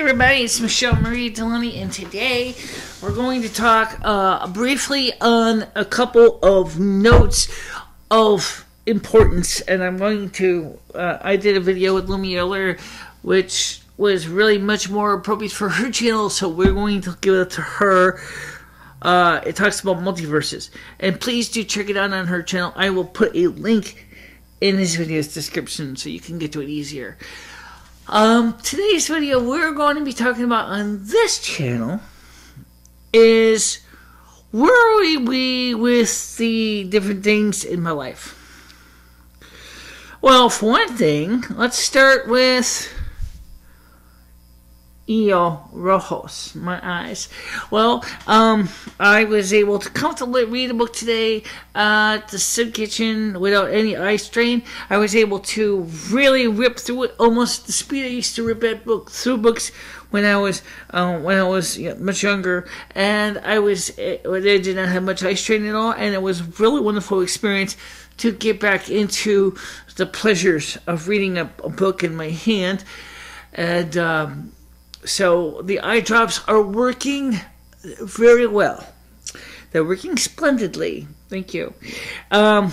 everybody, it's MicheleMarieDalene, and today we're going to talk briefly on a couple of notes of importance. And I'm going to, I did a video with Lumi earlier, which was really much more appropriate for her channel, so we're going to give it to her. It talks about multiverses, and please do check it out on her channel. I will put a link in this video's description so you can get to it easier. Today's video we're going to be talking about on this channel is where are we with the different things in my life. Well, for one thing, let's start with rojos, my eyes. Well, I was able to comfortably read a book today at the soup kitchen without any eye strain. I was able to really rip through it almost the speed I used to rip through books when I was much younger, and I did not have much eye strain at all, and it was a really wonderful experience to get back into the pleasures of reading a book in my hand. And so the eye drops are working very well. They're working splendidly. Thank you. I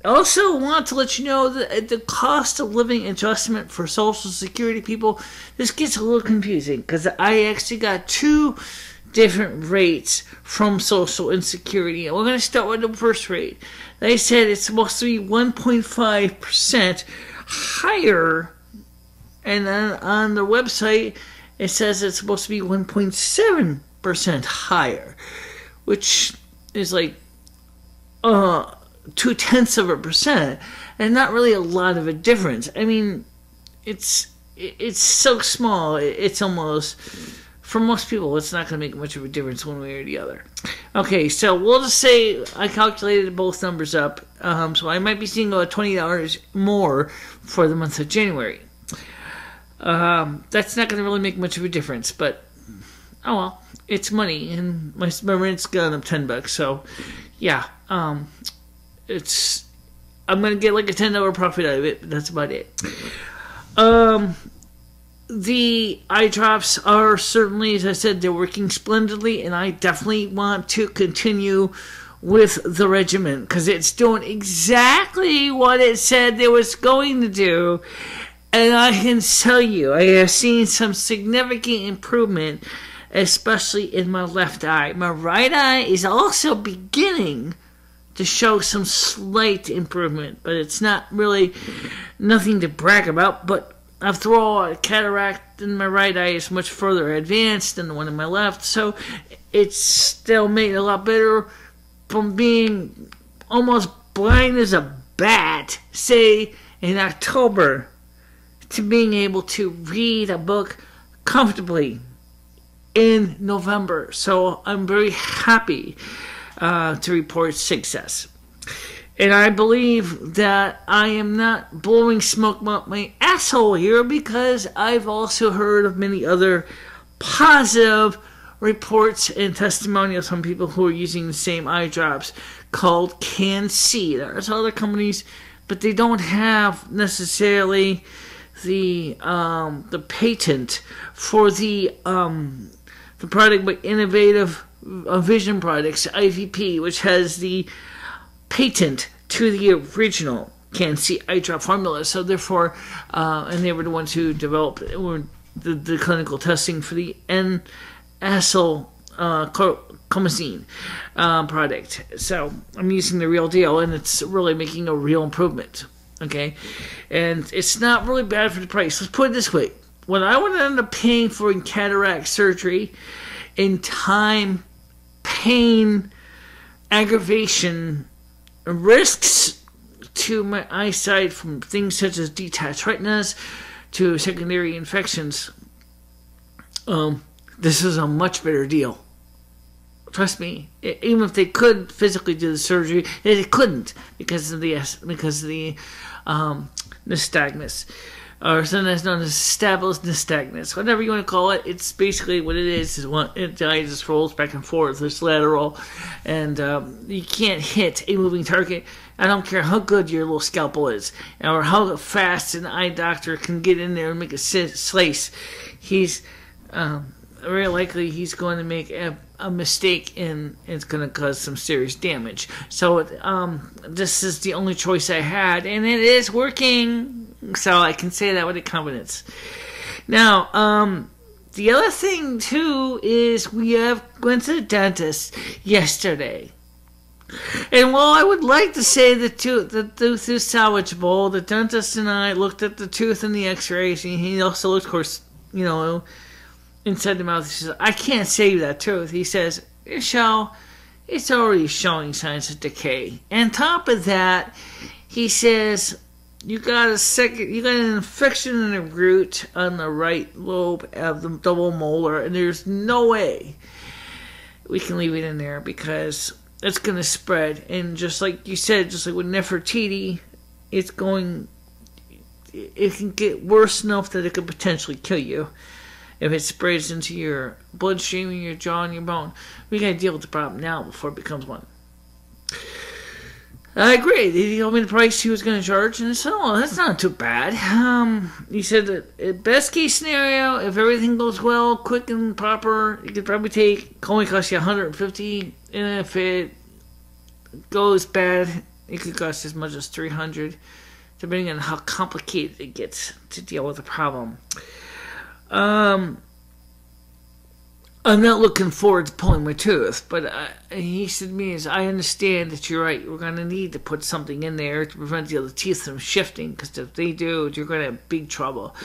also want to let you know that the cost of living adjustment for Social Security people, this gets a little confusing because I actually got two different rates from Social Insecurity. And we're going to start with the first rate. They said it's supposed to be 1.5% higher, and then on the website it says it's supposed to be 1.7% higher, which is like 0.2%, and not really a lot of a difference. I mean, it's so small. It's almost, for most people, it's not going to make much of a difference one way or the other. Okay, so we'll just say I calculated both numbers up, so I might be seeing about $20 more for the month of January. That's not going to really make much of a difference, but oh well, it's money, and my rent's gone up $10, so yeah, I'm going to get like a $10 profit out of it, but that's about it. The eye drops are certainly, as I said, they're working splendidly, and I definitely want to continue with the regimen because it's doing exactly what it said it was going to do. And I can tell you, I have seen some significant improvement, especially in my left eye. My right eye is also beginning to show some slight improvement, but it's not really nothing to brag about. But after all, a cataract in my right eye is much further advanced than the one in my left, so it's still made a lot better from being almost blind as a bat, say, in October, to being able to read a book comfortably in November. So I'm very happy to report success. And I believe that I am not blowing smoke up my asshole here, because I've also heard of many other positive reports and testimonials from people who are using the same eye drops called CanC. There's other companies, but they don't have necessarily the patent for the product by Innovative Vision Products, IVP, which has the patent to the original CanC eye drop formula. So therefore, and they were the ones who developed the clinical testing for the N-acetylcomazine product. So I'm using the real deal, and it's really making a real improvement. Okay, and it's not really bad for the price. Let's put it this way: what I would end up paying for in cataract surgery, in time, pain, aggravation, risks to my eyesight from things such as detached retinas to secondary infections, this is a much better deal. Trust me. Even if they could physically do the surgery, they couldn't because of the nystagmus. or sometimes known as established nystagmus. Whatever you want to call it, it's basically what it is one, it just rolls back and forth. It's lateral, and you can't hit a moving target. I don't care how good your little scalpel is, or how fast an eye doctor can get in there and make a slice. He's very likely he's going to make a mistake, and it's going to cause some serious damage. So this is the only choice I had, and it is working. So I can say that with confidence. Now, the other thing too is we went to the dentist yesterday. And while I would like to say the tooth is salvageable, the dentist and I looked at the tooth and the x-rays, and he also looked, of course, inside the mouth. He says, I can't save that tooth. He says, Michelle, it's already showing signs of decay. And on top of that, he says, you got an infection in the root on the right lobe of the double molar, and there's no way we can leave it in there because it's going to spread. And just like you said, just like with Nefertiti, it can get worse enough that it could potentially kill you if it spreads into your bloodstream and your jaw and your bone. We got to deal with the problem now before it becomes one. I agree. He told me the price he was going to charge, and I said, oh, that's not too bad. He said that best case scenario, if everything goes well, quick and proper, it could probably only cost you $150, and if it goes bad, it could cost as much as $300, depending on how complicated it gets to deal with the problem. I'm not looking forward to pulling my tooth, but he said to me, I understand that you're right. We're going to need to put something in there to prevent the other teeth from shifting, because if they do, you're going to have big trouble.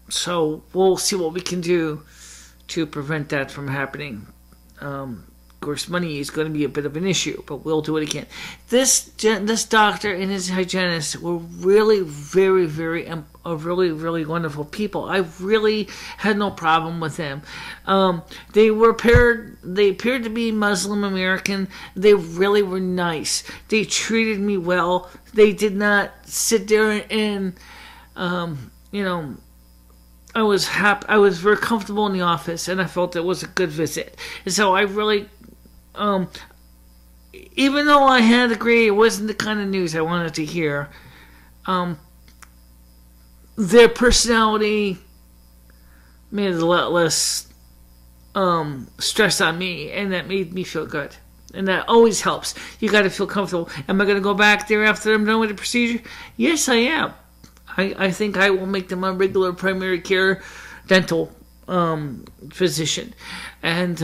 So we'll see what we can do to prevent that from happening. Of course, money is going to be a bit of an issue, but we'll do what we can. This doctor and his hygienist were really very, really wonderful people. I really had no problem with them. They appeared to be Muslim American. They really were nice. They treated me well. They did not sit there and I was happy. I was very comfortable in the office, and I felt it was a good visit. And so I really, even though I had to agree it wasn't the kind of news I wanted to hear, their personality made it a lot less stress on me, and that made me feel good. And that always helps. You got to feel comfortable. Am I going to go back there after I'm done with the procedure? Yes, I am. I think I will make them a regular primary care dental physician. And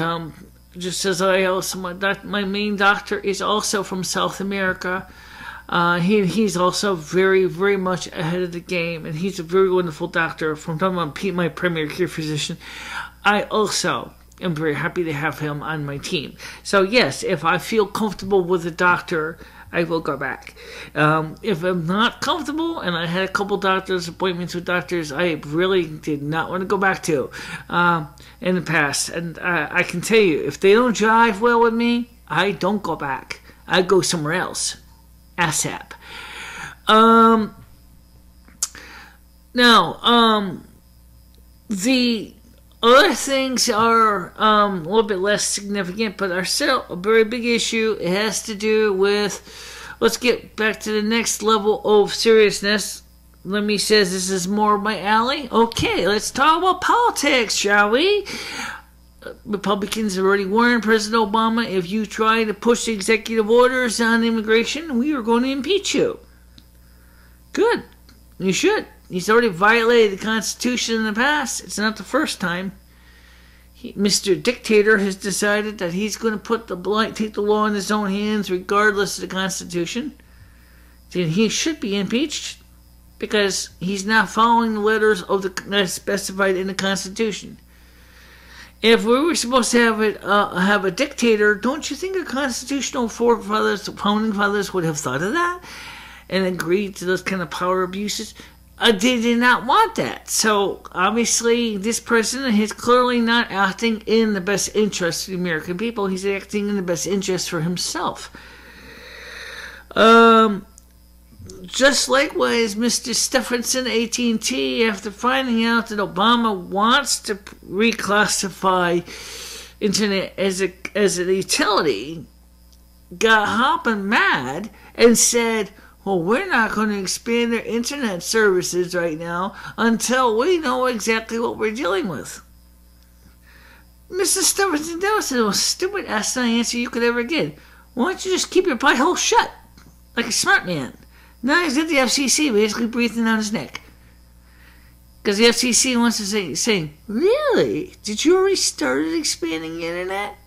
just as I also, my main doctor is also from South America. He's also very, very much ahead of the game, and he's a very wonderful doctor. From talking about my primary care physician, I also am very happy to have him on my team. So yes, if I feel comfortable with a doctor, I will go back. If I'm not comfortable, and I had a couple doctors appointments with doctors I really did not want to go back to in the past, and I can tell you, if they don't jive well with me, I don't go back. I go somewhere else. ASAP. Now, the other things are a little bit less significant, but are still a very big issue. It has to do with, let's get back to the next level of seriousness. Lemmy says this is more my alley. Okay, let's talk about politics, shall we? Republicans have already warned President Obama, if you try to push executive orders on immigration, we are going to impeach you. Good. You should. He's already violated the Constitution in the past. It's not the first time. Mr. Dictator has decided that he's going to take the law in his own hands regardless of the Constitution. Then he should be impeached because he's not following the letters of that's specified in the Constitution. If we were supposed to have a dictator, don't you think the constitutional founding fathers would have thought of that and agreed to those kind of power abuses? They did not want that. So, obviously, this president is clearly not acting in the best interest of the American people. He's acting in the best interest for himself. just likewise, Mr. Stephenson, AT&T, after finding out that Obama wants to reclassify internet as a utility, got hopping mad and said, well, we're not going to expand their internet services right now until we know exactly what we're dealing with. Mr. Stephenson, that was the most stupid asinine answer you could ever get. Why don't you just keep your pie hole shut, like a smart man? Now he's at the FCC basically breathing down his neck. Because the FCC wants to say, really? Did you already started expanding the internet?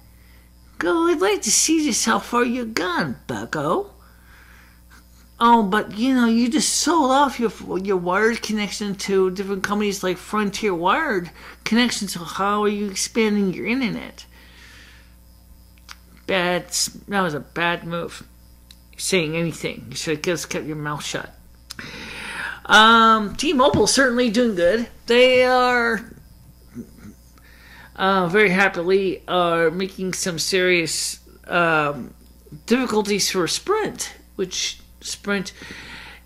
Go, I'd like to see just how far you've gone, bucko. Oh, but you just sold off your wired connection to different companies like Frontier Wired Connection, so how are you expanding your internet? That was a bad move. Saying anything. You should have just kept your mouth shut. T-Mobile certainly doing good. They are very happily are making some serious difficulties for Sprint, which Sprint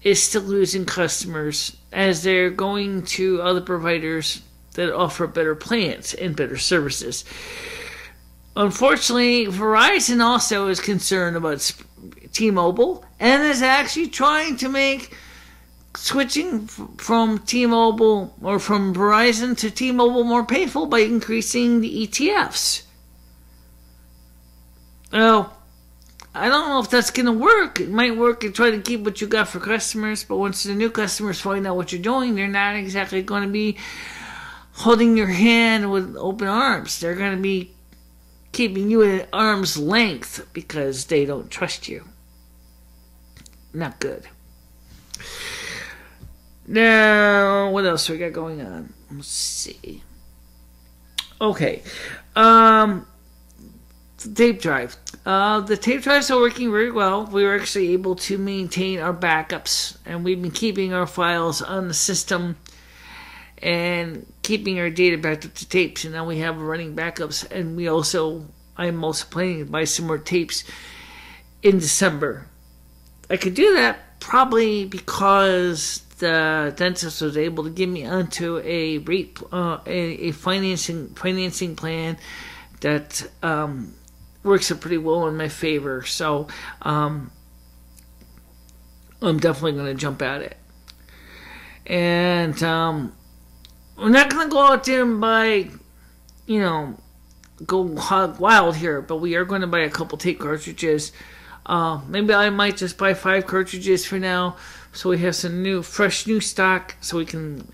is still losing customers as they're going to other providers that offer better plans and better services. Unfortunately, Verizon also is concerned about T-Mobile and is actually trying to make switching from T-Mobile or from Verizon to T-Mobile more painful by increasing the ETFs. Well, I don't know if that's going to work. It might work and try to keep what you got for customers, but once the new customers find out what you're doing, they're not exactly going to be holding your hand with open arms. They're going to be keeping you at arm's length because they don't trust you. Not good. Now, what else we got going on? Let's see. Okay. The tape drive. The tape drives are working very well. We were actually able to maintain our backups, and we've been keeping our files on the system and keeping our data backed up to tapes, and now we have running backups, and I'm also planning to buy some more tapes in December. I could do that probably because the dentist was able to give me onto a financing plan that works out pretty well in my favor. So I'm definitely going to jump at it. And we're not going to go out there and buy, go hog wild here, but we are going to buy a couple tape cartridges. Maybe I might just buy 5 cartridges for now, so we have some fresh new stock, so we can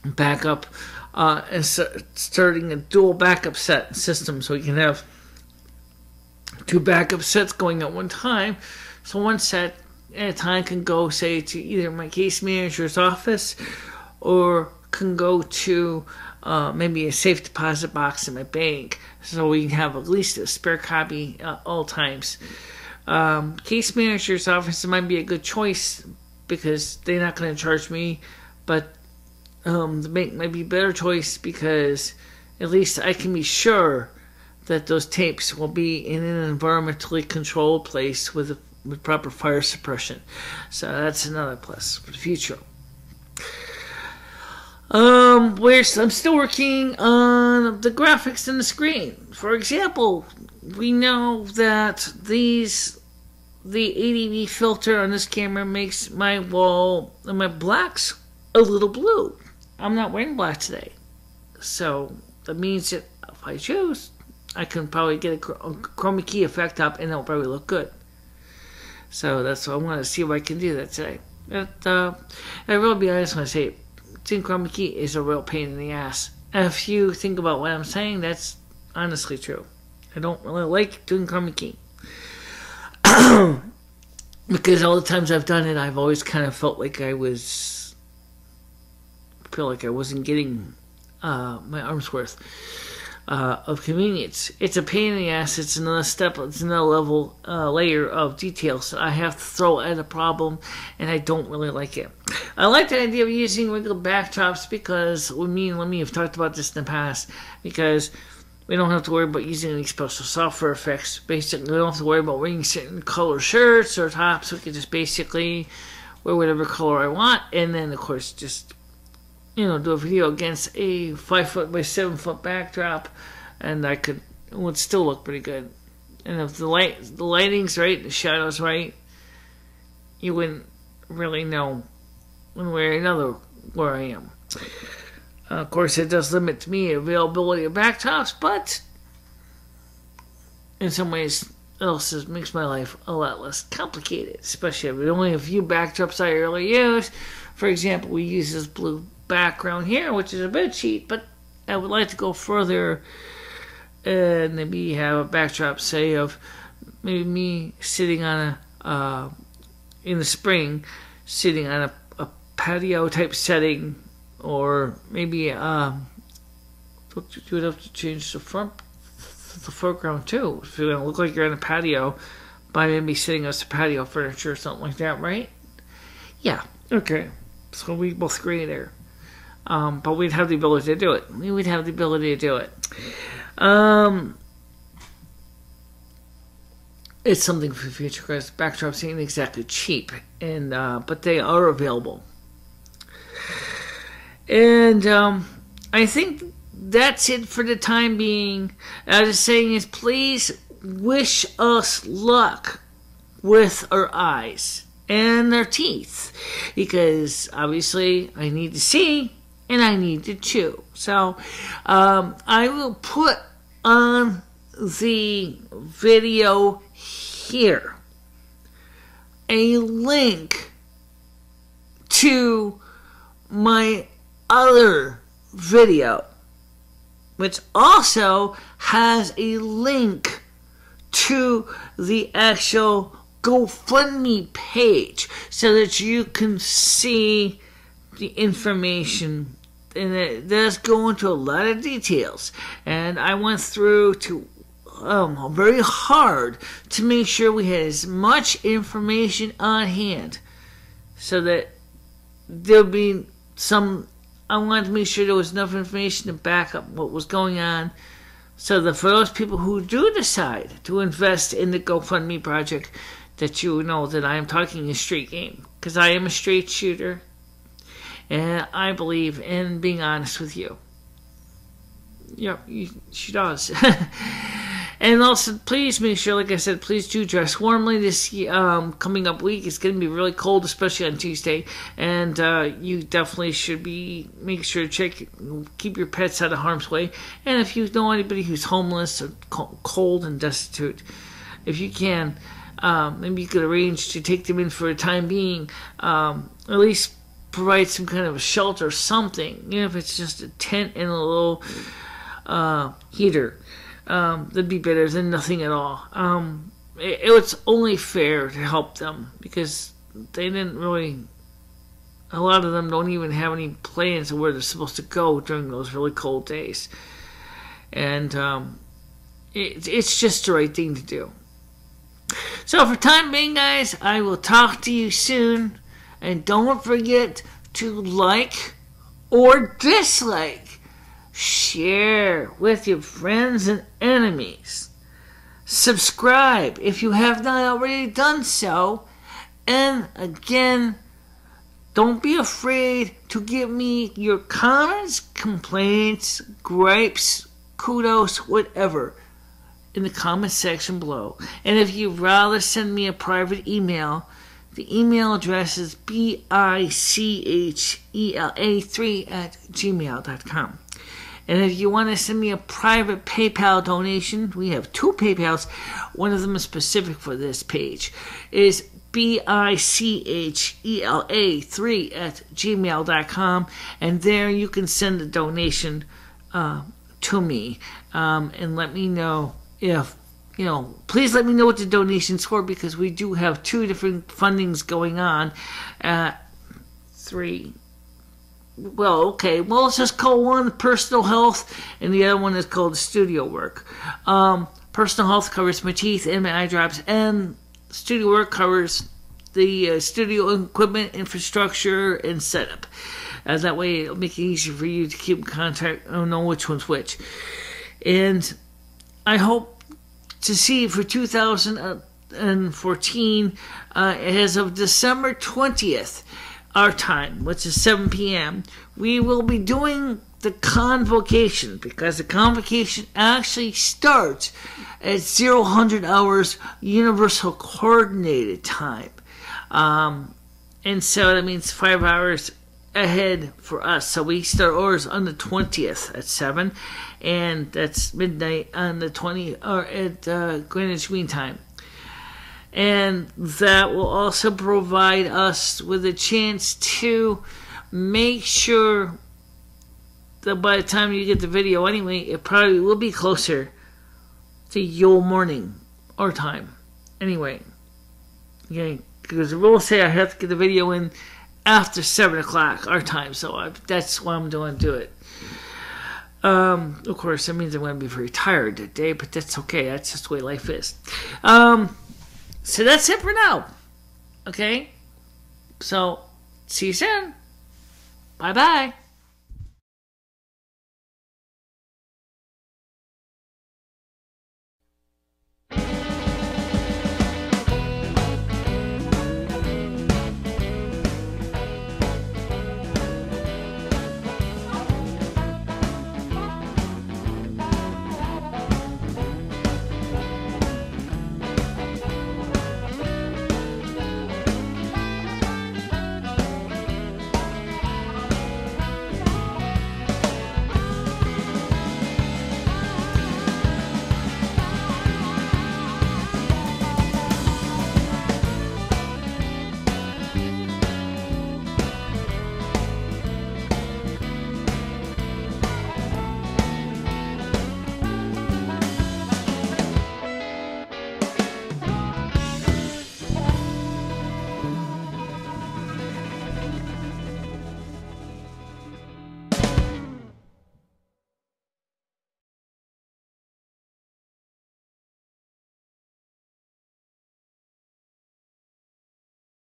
back up and starting a dual backup set system, so we can have 2 backup sets going at one time. So one set at a time can go, say, to either my case manager's office, or can go to maybe a safe deposit box in my bank, so we can have at least a spare copy all times. Case manager's office might be a good choice because they're not going to charge me, but the bank might be a better choice because at least I can be sure that those tapes will be in an environmentally controlled place with proper fire suppression. So that's another plus for the future. I'm still working on the graphics and the screen. For example, we know that the ADV filter on this camera makes my wall and my blacks a little blue. I'm not wearing black today, so that means that if I choose, I can probably get a chroma key effect up, and it'll probably look good. So that's what I want to see if I can do that today. But I will be honest when I say doing chroma key is a real pain in the ass. And if you think about what I'm saying, that's honestly true. I don't really like doing chroma key. Because all the times I've done it, I've always kind of felt like I wasn't getting my arm's worth of convenience. It's a pain in the ass. It's another step. It's another level, layer of details that I have to throw at a problem, and I don't really like it. I like the idea of using regular backdrops because me and Lemmy have talked about this in the past, because We don't have to worry about using any special software effects. Basically, we don't have to worry about wearing certain color shirts or tops. We can just basically wear whatever color I want, and then of course just do a video against a 5-foot by 7-foot backdrop, and it would still look pretty good. And if the lighting's right, the shadow's right, you wouldn't really know one way or another where I am. Of course, it does limit to me availability of backtops, but in some ways, it also makes my life a lot less complicated, especially if only a few backdrops I really use. For example, we use this blue background here, which is a bit cheap, but I would like to go further and maybe have a backdrop, say, of maybe me sitting on in the spring, sitting on a patio type setting. Or maybe you would have to change the foreground too. If you want to look like you're on a patio, by maybe sitting on some patio furniture or something like that, right? Yeah, okay. So we both agree there. But we'd have the ability to do it. We would have the ability to do it. It's something for the future, because backdrops ain't exactly cheap, and but they are available. And I think that's it for the time being. I was saying is, please wish us luck with our eyes and our teeth, because obviously I need to see and I need to chew. So I will put on the video here a link to my other video, which also has a link to the actual GoFundMe page, so that you can see the information. And it does go into a lot of details, and I went through to very hard to make sure we had as much information on hand, so that there'll be some. I wanted to make sure there was enough information to back up what was going on, so that for those people who do decide to invest in the GoFundMe project, that you know that I am talking a straight game, because I am a straight shooter, and I believe in being honest with you. Yep, she does. And also, please make sure, like I said, please do dress warmly this coming up week. It's going to be really cold, especially on Tuesday. And you definitely should make sure to keep your pets out of harm's way. And if you know anybody who's homeless or cold and destitute, if you can, maybe you could arrange to take them in for a time being, at least provide some kind of a shelter or something. Even if it's just a tent and a little heater. That'd be better than nothing at all. It was only fair to help them, because they didn't really. A lot of them don't even have any plans of where they're supposed to go during those really cold days, and it's just the right thing to do. So for time being, guys, I will talk to you soon, and don't forget to like or dislike. Share with your friends and enemies. Subscribe if you have not already done so. And again, don't be afraid to give me your comments, complaints, gripes, kudos, whatever, in the comment section below. And if you'd rather send me a private email, the email address is bicela3@gmail.com. And if you want to send me a private PayPal donation, we have two PayPals. One of them is specific for this page. It is bicela3@gmail.com. And there you can send a donation to me. And let me know if, please let me know what the donation's for, because we do have two different fundings going on. Three. Well, okay. Well, let's just call one personal health, and the other one is called studio work. Personal health covers my teeth and my eye drops, and studio work covers the studio equipment, infrastructure, and setup. That way, it'll make it easier for you to keep in contact and know which one's which. And I hope to see for 2014 as of December 20th, our time, which is 7 p.m., we will be doing the convocation, because the convocation actually starts at 0000 hours Universal Coordinated Time. And so that means 5 hours ahead for us. So we start orders on the 20th at 7, and that's midnight on the 20th, or at Greenwich Mean Time. And that will also provide us with a chance to make sure that by the time you get the video anyway, it probably will be closer to Yule morning our time. Anyway, okay, because the rules say I have to get the video in after 7 o'clock our time, so that's why I'm going to do it. Of course, that means I'm going to be very tired that day, but that's okay. That's just the way life is. So that's it for now. Okay? So, see you soon. Bye-bye.